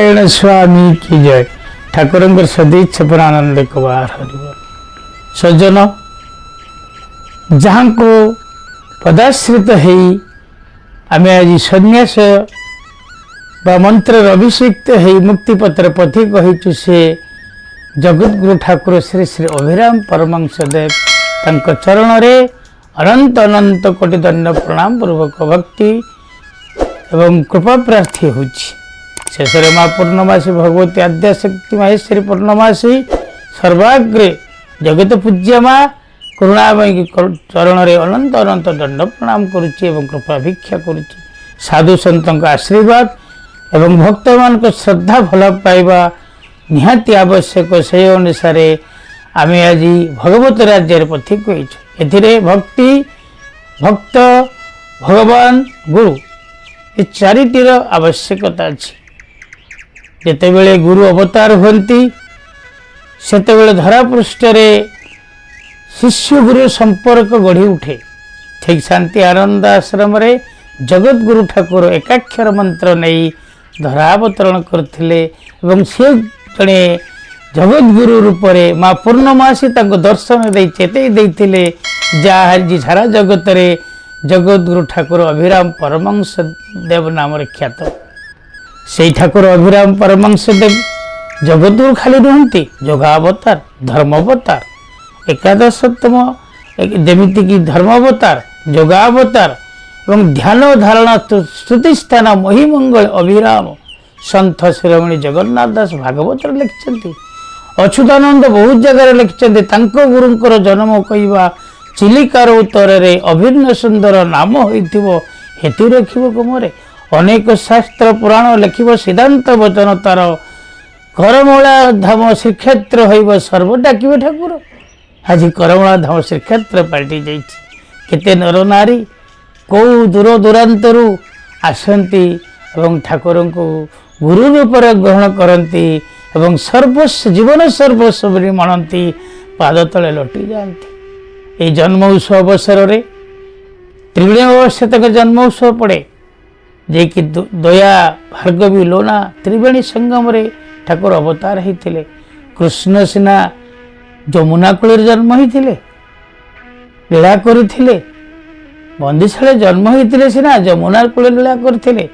नारायण स्वामी की जय। ठाकुर सदिच्छा पर आनंद कबार हरिबोल। सज्जन जहाँ को पदाश्रित है आम आज सन्यास बा मंत्र अभिषिक्त है मुक्तिपत्र पथी कहु से जगद्गुरु ठाकुर श्री श्री अभिराम परमहंस देव तंक चरण रे अनंत अनंत कोटि दंड प्रणाम पूर्वक भक्ति एवं कृपा प्रार्थी होछि। शेष माँ पूर्णमासी भगवती आद्याशक्ति माहेश्वरी पूर्णमासी सर्वाग्रे जगत पूज्य माँ करुणामयी चरण रे अनंत अनंत दंड प्रणाम करुच्ची एवं कृपा भिक्षा करुच्ची। साधु संतों आशीर्वाद एवं भक्त मान श्रद्धा भल पाइबा निहाती आवश्यक से अनुसार आम आज भगवत राज्य पथी कही भक्ति भक्त भगवान गुरु ये चारिटीर आवश्यकता अच्छी। जितेबले गुरु अवतार होती सेतेबले धरापृष्ठ शिष्य गुरु संपर्क गढ़ी उठे। ठीक शांति आनंद आश्रम रे जगत गुरु ठाकुर एकाक्षर मंत्र नहीं धरावतरण करथिले एवं से जड़े जगत गुरु रूप में माँ पूर्णमासी दर्शन दे चेतई देथिले जी सारा जगत रे जगत गुरु ठाकुर अभिराम परमहंस देव नाम ख्यात। से ठाकुर अभिराम परमहंस देव जगत गुरु खाली रुहंती जोगावतार धर्मावतार एकादशतम जमीती की धर्मावतार जोगावतार एवं ध्यान धारणा स्तुति स्थान महिमंगल अभिराम संत शिरोमणि जगन्नाथ दास भागवत लिखिं। अच्युतानंद बहुत जगह लिखिं गुरुंकर जन्म कहवा चिलिकार उत्तर रे अभिन्न सुंदर नाम होइथिबो हेतु रखिबो कमरे। अनेक शास्त्र पुराण लिखिबो सिद्धांत वचन तार करमला धाम श्रीक्षेत्र होइबो सर्व डाकिबे ठाकुर। आज करमला धाम श्रीक्षेत्र पाल्टी जाइछि। केते नर नारी कौ दूर दूरांतरू आसंती एवं ठाकुर को गुरु रूप ग्रहण करती एवं सर्वस्व जीवन सर्वस्व मनती पाद तले लटी जाती। ये जन्म उत्सव अवसर में त्रिवेणी अवस्थित जन्म उत्सव पड़े जे कि दया भार्गवी लोना त्रिवेणी संगम रे ठाकुर अवतार होते। कृष्ण सिना जमुना कूल जन्म होते लीला करते बंदीशाला जन्म होते सिना जमुना कूल लीला करते।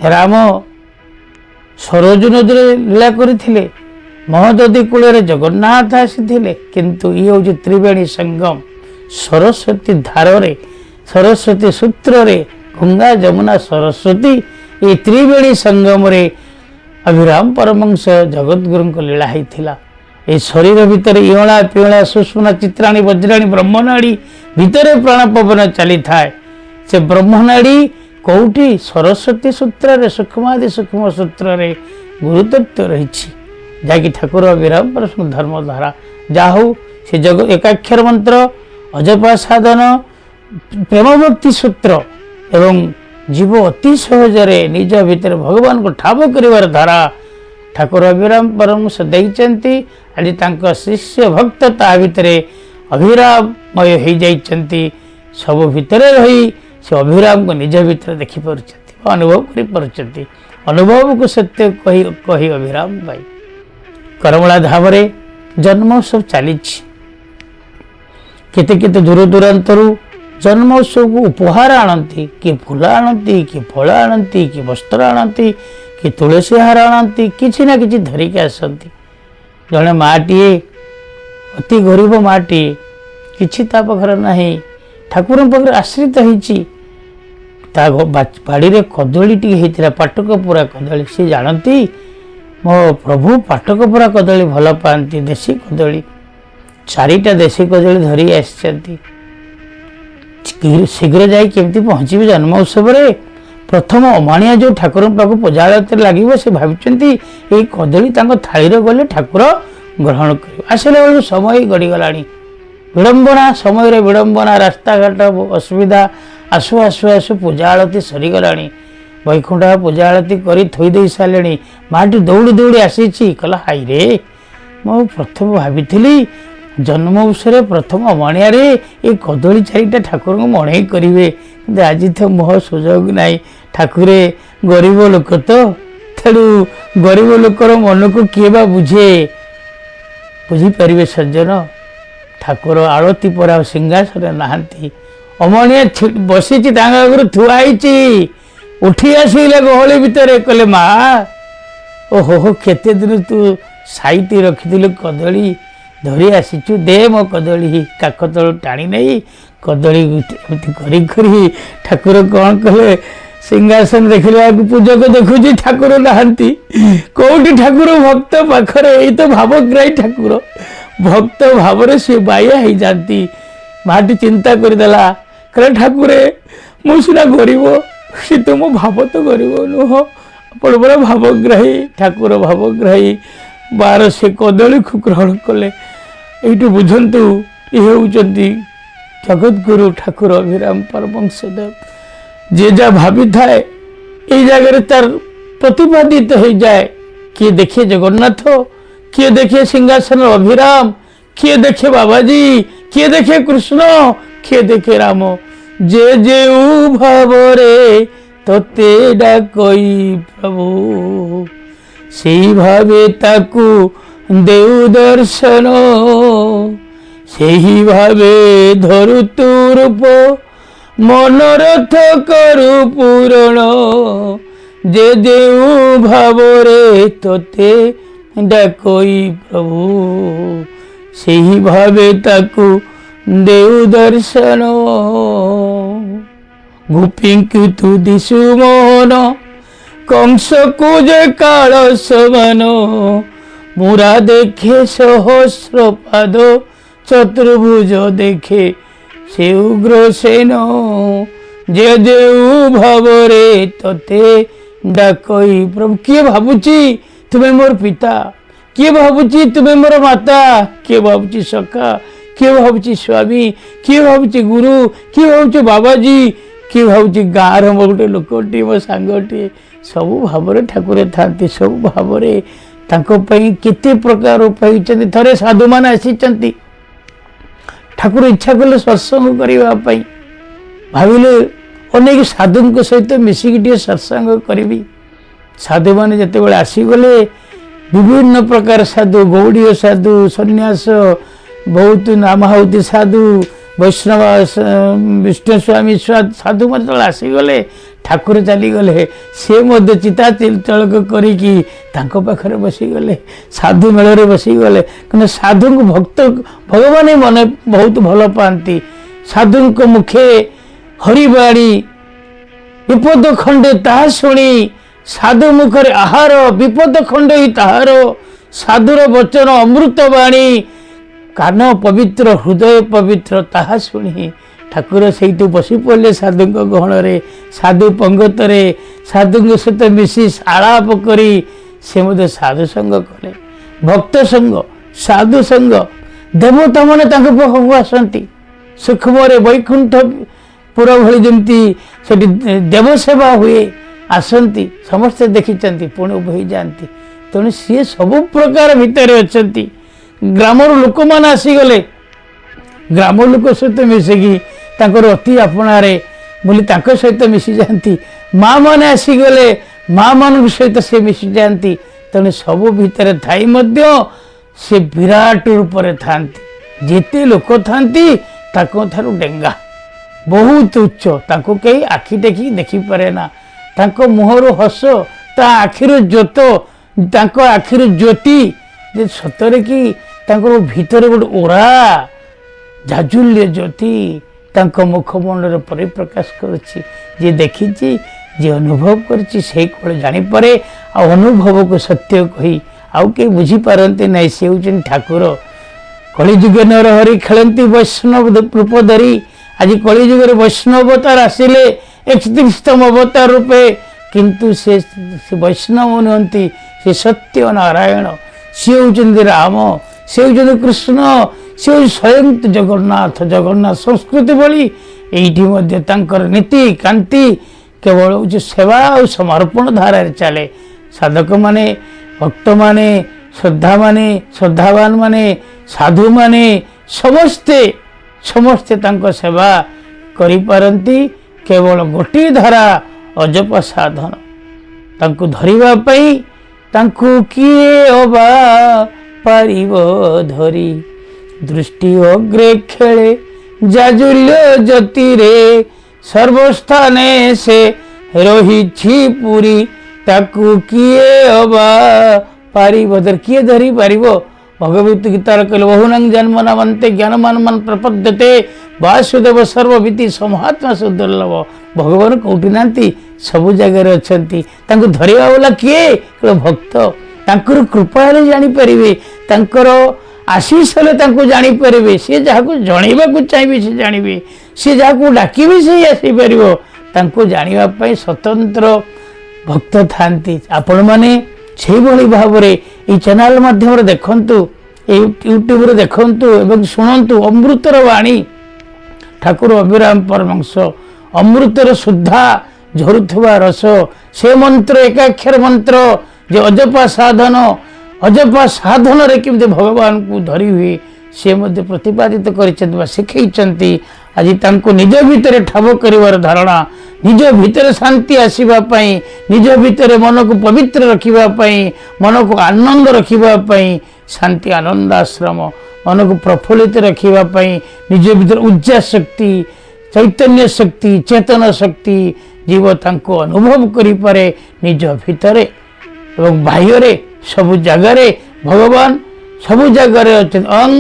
राम सरोज नदी लीला करते महोदधी कूल जगन्नाथ आसी किंतु ये हूँ त्रिवेणी संगम सरस्वती धार सरस्वती सूत्र रे गंगा जमुना सरस्वती ये त्रिवेणी संगम रे अभिराम परमहंस जगत गुरु को लीला होता। ये शरीर भितर इला पिला सुष्मना चित्राणी वज्राणी ब्रह्मनाड़ी भितर प्राण पवन चली थाए। से ब्रह्मनाड़ी कौटी सरस्वती सूत्र रे सूक्ष्मादि सूक्ष्म सूत्र रे गुरुतत्व रही जहाँकि ठाकुर अभिराम परम धर्मधारा जाहू से जग एकाक्षर मंत्र अजपा साधन प्रेम भक्ति सूत्र एवं जीव अति सहजरे निज भितर भगवान को ठाब कर धारा ठाकुर अभिराम परमहंस देइचंती। आज तांका शिष्य भक्त ता भितर अभिराममय हो जाइचंती। सब भितर रही से अभिराम को निज भितर देखि पारुचंती अनुभव करि पारुचंती। अनुभव को सत्य कही अभिराम भाई करमला धाम रे जन्मोत्सव चली। केते केते दूर दूरांतरू जन्मोत्सव को उपहार आनती कि फूल आनती कि फल आनती कि वस्त्र आनती कि तुलसी हार आनती किसी ना किसी धरिकी आसती। जड़े माटीए अति गरीब माटीए किसी पाखर ना ठाकुर पाखे आश्रित होती बाड़ी रे कदली टी होता पाटक पूरा कदली सी जानती मो प्रभु पाटक पूरा कदली भल पाती देशी कदली चारिटा देशी कदली धरी आसी शीघ्र जाई केमती पहुँची जन्म उत्सव रे प्रथम अमाणिया जो ठाकुर पाक पूजात लगे से भाई ये कदली थाली गले ठाकुर ग्रहण कर आसला बेलू समय गड़ीगला विड़ंबना समय विड़ंबना रास्ता घाट असुविधा आसु आसु आसु पूजा आलती सरीगला वैकुंठ पूजा आलती कर थोई दे सारे माटी दौड़ी दौड़ी आसी कहला हाई रे मु प्रथम भाभी जन्म उत्सव प्रथम अमाणिया ये कदली चारिटा ठाकुर को मणई करेंगे आज तो मोह सुजोग नाई ठाकुरे गरीब लोक तो छाड़ू गरीब लोकर मन को किए बा बुझे बुझीपारे सज्जन ठाकुर आलती पर आ सिंहासन नहांती अमणिया बसी आगे थुआई उठी आसला गहली भितर कहले माँ ओहो केते दिन तू साइती रखी कदली धरी आसीचु दे मो कदली काख तल टाणी नहीं कदली करी ठाकुर कौन कहे सिंहासन देखला पूजक देखुची ठाकुर नहांती कौटी ठाकुर भक्त पाखरे यही तो भावग्राही ठाकुर भक्त भाव सी बाया हो जाती माटी चिंता करदेला कहले ठाकुरे मुझा गरीब सी तो मो भाव तो गरीब नुह आपण बड़ा भावग्राही ठाकुर भावग्राही बार से कदली को ग्रहण कले ये बुझंतु ये होती जगतगुरु ठाकुर अभिराम परमहंसदेव जे जा भाभी थाए ये जगह तार प्रतिपादित हो जाए किए देखे जगन्नाथ किए देखे सिंहासन अभिराम किए देखे बाबाजी किए देखे कृष्ण किए देखे राम जे जे भावरे तोते डाकई प्रभु से भावे ताकू देउ दर्शन से ही भावे धरु तू रूप मनोरथ करु पूरण जे देउ भावरे तोते डाकई प्रभु से ही भावे ताकू देउ दर्शन गोपी तू दिशु मोहन कंस को जे काल समान मुरा देखे सहस्र पाद चतुर्भुज देखे से उग्र सेन जे देउ भावरे तोते डाकई प्रभु किए भावुची तुम्हें मोर पिता किए भावुची तुम्हें मोर माता किए भावुची सखा किए भावुची स्वामी किए भावुची गुरु किए भावुची बाबाजी किए भावुची गाँव गोटे लोकटी मो सांगटी सबु भाव ठाकुर था सब भाव केते प्रकार उपाय थे साधु मान आसी ठाकुर इच्छा कले सत्संग करने भाविले अनेक साधु सहित मिसिक सत्संग करी साधु मैंने जिते बड़े आसीगले विभिन्न प्रकार साधु गौड़ीय साधु सन्यास बहुत नामाहुति साधु वैष्णव विष्णु स्वामी साधु मत आसीगले ठाकुर चलीगले सी चिता चलक कर बसीगले साधु मेल बसीगले कि साधु भक्त भगवान मन बहुत भल पाती साधु मुखे हरिबाणी विपद खंडे ताहा शुणी साधु मुखरे आहार विपद खंडे ही ताहार साधुर वचन अमृतवाणी कान पवित्र हृदय पवित्र ताहा शुणी ठाकुर से बसी पड़े साधु गहन रे साधु पंगत रे साधु सहित मिसी आलाप करी से मध्य साधु संग कले भक्त संग साधु संग देवता मैंने पाखक आसती सूक्ष्म वैकुंठपुर भली जमी से देवसेवा हुए आसती समस्ते देखी पुणे बही जाती तेणु सी सबु प्रकार भितर अच्छा ग्रामर लोक मैंने आसीगले ग्राम लोक सहित मिसिकी अति आपणारे बोली सहित मिसी जाती माँ मैंने आसीगले माँ मान सहित से मिसी जाती तेणु सबू भितर थाई से विराट रूप था जिते लोक था डेंगा बहुत उच्च कई आखि टेकी देखी पारे ना मुहर हस ता आखिर ज्योत आखिर ज्योति सतरे कि भितर गोटे ओरा जाजुल्य ज्योति मुखमंडल परिप्रकाश कर देखी जी अनुभव कर जापे अनुभव को सत्य कही आउ कई बुझीपारती ना सी हूँ ठाकुर कलिजुग नर हरि खेलती वैष्णव रूप धरी आज कलिजुग वैष्णव अवतार आसिले 31तम अवतार रूपे किंतु से वैष्णव नुहति से सत्य नारायण सी हूँ राम से हूँ कृष्ण से स्वयं जगन्नाथ जगन्नाथ संस्कृति भली ये नीति कांति केवल हूँ सेवा और समर्पण धारा चले साधक माने भक्त माने श्रद्धा माने श्रद्धावान माने साधु माने समस्ते समस्ते सेवा करि पारंती केवल गोटी धारा अजप साधन ତାଙ୍କୁ ଧରିବା ପାଇଁ ତାଙ୍କୁ କିଏ ଅବା ପାରିବ ଧରି। ଦୃଷ୍ଟି ଅଗ୍ରେ ଖେଳେ ଜାଜୁଲ୍ୟ ଜ୍ୟୋତିରେ, ସର୍ବସ୍ଥାନେ ସେ ରହିଛି ପୁରୀ। ତାକୁ କିଏ ଅବା ପାରିବ ଧରି, କିଏ ଧରି ପାରିବ? ଭଗବତ ଗୀତାର କହିଲେ ବହୁନଂ ଜନ୍ମ ନାମନ୍ତେ ଜ୍ଞାନମାନ ମାନ ପ୍ରପଦ୍ୟତେ ବାସୁଦେବ ସର୍ବବିତି ସମହାତ୍ମା ସୁଦୁର୍ଲଭ। ଭଗବାନ କୋଉଠି ନାହାନ୍ତି? ସବୁ ଜାଗାରେ ଅଛନ୍ତି। ତାଙ୍କୁ ଧରିବା ବାଲା କିଏ? ଭକ୍ତ। ତାଙ୍କର କୃପା ହେଲେ ଜାଣିପାରିବେ, ତାଙ୍କର ଆଶୀଷ ହେଲେ ତାଙ୍କୁ ଜାଣିପାରିବେ। ସିଏ ଯାହାକୁ ଜଣେଇବାକୁ ଚାହିଁବେ ସେ ଜାଣିବେ, ସିଏ ଯାହାକୁ ଡାକିବେ ସେ ଆସିପାରିବ। ତାଙ୍କୁ ଜାଣିବା ପାଇଁ ସ୍ୱତନ୍ତ୍ର ଭକ୍ତ ଥାନ୍ତି। ଆପଣମାନେ ସେଇଭଳି ଭାବରେ এই ଚ୍ୟାନେଲ ମାଧ୍ୟମରେ ଦେଖନ୍ତୁ, এই ୟୁଟ୍ୟୁବରେ ଦେଖନ୍ତୁ ଏବଂ ଶୁଣନ୍ତୁ ଅମୃତର ବାଣୀ। ଠାକୁର ଅଭିରାମ ପରମହଂସ ଅମୃତର ସୁଦ୍ଧା ଝରୁଥିବା ରସ, ସେ ମନ୍ତ୍ର ଏକାକ୍ଷର ମନ୍ତ୍ର ଯେ ଅଜପା ସାଧନ, ଅଜପା ସାଧନରେ କେମିତି ଭଗବାନଙ୍କୁ ଧରି ହୁଏ ସେ ମଧ୍ୟ ପ୍ରତିପାଦିତ କରିଛନ୍ତି ବା ଶିଖେଇଛନ୍ତି। ଆଜି ତାଙ୍କୁ ନିଜ ଭିତରେ ଠାବ କରିବାର ଧାରଣା, ନିଜ ଭିତରେ ଶାନ୍ତି ଆସିବା ପାଇଁ, ନିଜ ଭିତରେ ମନକୁ ପବିତ୍ର ରଖିବା ପାଇଁ, ମନକୁ ଆନନ୍ଦ ରଖିବା ପାଇଁ ଶାନ୍ତି ଆନନ୍ଦ ଆଶ୍ରମ, ମନକୁ ପ୍ରଫୁଲ୍ଲିତ ରଖିବା ପାଇଁ ନିଜ ଭିତରେ ଉର୍ଜା ଶକ୍ତି, ଚୈତନ୍ୟ ଶକ୍ତି, ଚେତନ ଶକ୍ତି ଜୀବ ତାଙ୍କୁ ଅନୁଭବ କରିପାରେ ନିଜ ଭିତରେ ଏବଂ ବାହ୍ୟରେ ସବୁ ଜାଗାରେ। ଭଗବାନ ସବୁ ଜାଗାରେ ଅଛନ୍ତି। ଅଂ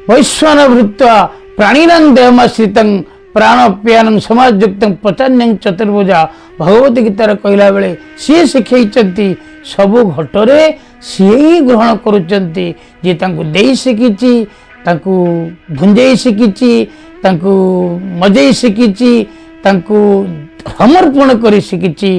ବୈଶ୍ୱନ ଭୃତ୍ୱା ପ୍ରାଣୀନାଂ ଦେହମାଶ୍ରିତଂ ପ୍ରାଣ ପ୍ୟାନଂ ସମାଯୁକ୍ତଂ ପଚାନ୍ୟଂ ଚତୁର୍ଭୁଜା। ଭଗବତ ଗୀତାରେ କହିଲା ବେଳେ ସିଏ ଶିଖେଇଛନ୍ତି ସବୁ ଘଟରେ ସିଏ ହିଁ ଗ୍ରହଣ କରୁଛନ୍ତି। ଯିଏ ତାଙ୍କୁ ଦେଇ ଶିଖିଛି, ତାଙ୍କୁ ଭୁଞ୍ଜେଇ ଶିଖିଛି, ତାଙ୍କୁ ମଜେଇ ଶିଖିଛି, ତାଙ୍କୁ ସମର୍ପଣ କରି ଶିଖିଛି।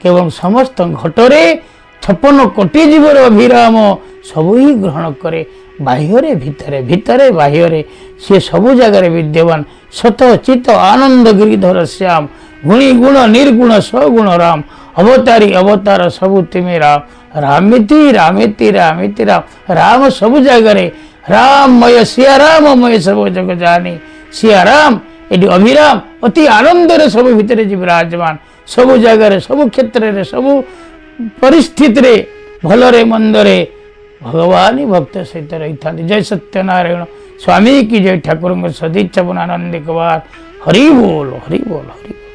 କେବଳ ସମସ୍ତ ଘଟରେ 56 କୋଟି ଜୀବର ଅଭିରାମ ସବୁ ହିଁ ଗ୍ରହଣ କରେ। ବାହ୍ୟରେ ଭିତରେ, ଭିତରେ ବାହ୍ୟରେ ସିଏ ସବୁ ଜାଗାରେ ବିଦ୍ୟମାନ। ସତ ଚିତ ଆନନ୍ଦ ଗିରିଧର ଶ୍ୟାମ, ଗୁଣି ଗୁଣ ନିର୍ଗୁଣ ସଗୁଣ ରାମ। ଅବତାରୀ ଅବତାର ସବୁ ତିମେ ରାମ, ରାମିତି ରାମିତି ରାମିତି ରାମ। ରାମ ସବୁ ଜାଗାରେ, ରାମମୟ ସିଆ ରାମମୟ ସବୁ ଜଗ ଜାନି। ସିଆ ରାମ ଏଠି ଅଭିରାମ ଅତି ଆନନ୍ଦରେ ସବୁ ଭିତରେ ବିରାଜମାନ। ସବୁ ଜାଗାରେ, ସବୁ କ୍ଷେତ୍ରରେ, ସବୁ ପରିସ୍ଥିତିରେ, ଭଲରେ ମନ୍ଦରେ ଭଗବାନ ଭକ୍ତ ସହିତ ରହିଥାନ୍ତି। ଜୟ ସତ୍ୟନାରାୟଣ ସ୍ୱାମୀ କି ଜୟ। ଠାକୁରଙ୍କ ସଦିଚ୍ଛା ଆନନ୍ଦିକ ବାର। ହରି ବୋଲ ହରି ବୋଲ ହରି ବୋଲ।